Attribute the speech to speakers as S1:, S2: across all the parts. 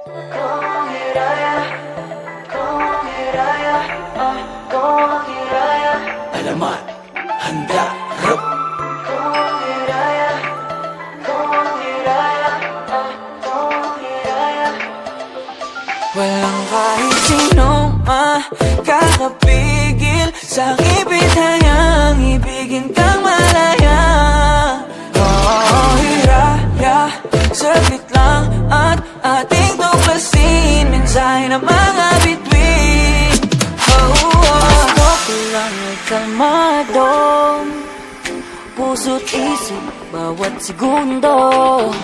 S1: Kung hiraya, kung hiraya, kung hiraya.
S2: Alamat, handa, rap.
S1: Kung hiraya, kung hiraya, kung hiraya.
S3: Walang kahit sinong makakapigil sa ibigayang ibigin kang malaya. Hiraya, saglit lang at ating tuklasin mensahe ng mga bituin. Gusto ko lang ay kalmado, puso't isip bawat segundo.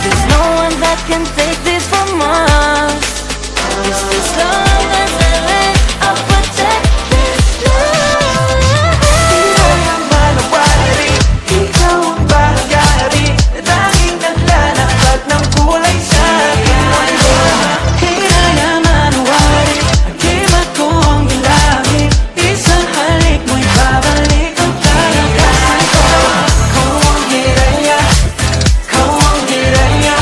S3: There's no one that can take this from us. Just as long as I let I'll protect this love. Ikaw ang manawari, ikaw ang bahagari, tanging naglalakad ng kulay sa aking mundo. Hiraya manawari, agimat ko ang ilahi, isang halik mo'y babalik ang kalakasan ko. Kau ang hiraya, kau ang hiraya,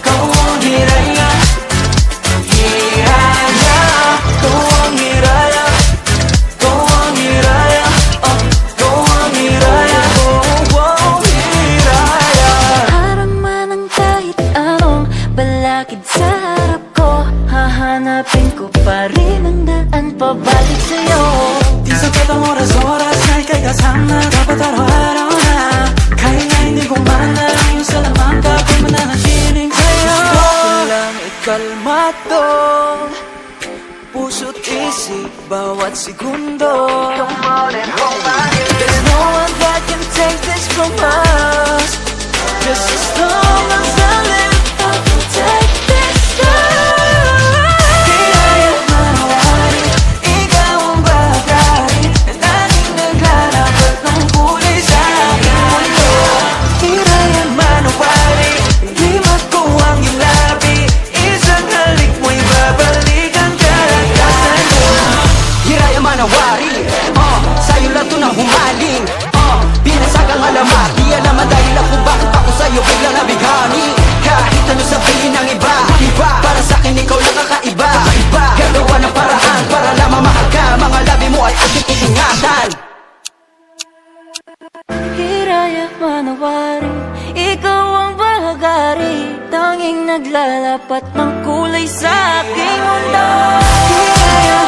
S3: kau ang hiraya. Hiraya, kau ang hiraya, kau ang hiraya, kau ang hiraya, hiraya. Harang man ang kahit anong balakid sa harap ko, hahanapin ko pa rin ang daan pabalik sa'yo. Di sapat ang oras-oras na ika'y kasama, dapat araw-araw na. Kaya hindi ko manang yung salamangka kung mananatiling sa'yo. Gusto ko lang ikalmado, puso't isip bawat segundo. There's no one that can take this from us. Just as long as I live, I'll protect this love. Hiraya manawari, ikaw ang bahagari, laging naglalakad ng kulay sa aking mundo. Hiraya manawari, limat ko ang iyong labi, isang halik mo'y babalik ang kalakasan ko.
S2: Hiraya manawari, sa'yo lang to na humaling. Binasag ang alamat, di alaman dahil ako bakit ako sa'yo biglang nabighani. Kahit ano sabihin ng iba, para sa'kin ikaw lang kakaiba. Gagawa ng paraan para lamang mahal ka, mga labi mo ay aking iingatan.
S3: Hiraya manawari, ikaw ang bahagari, tanging naglalapat ng kulay sa aking mundo. Hiraya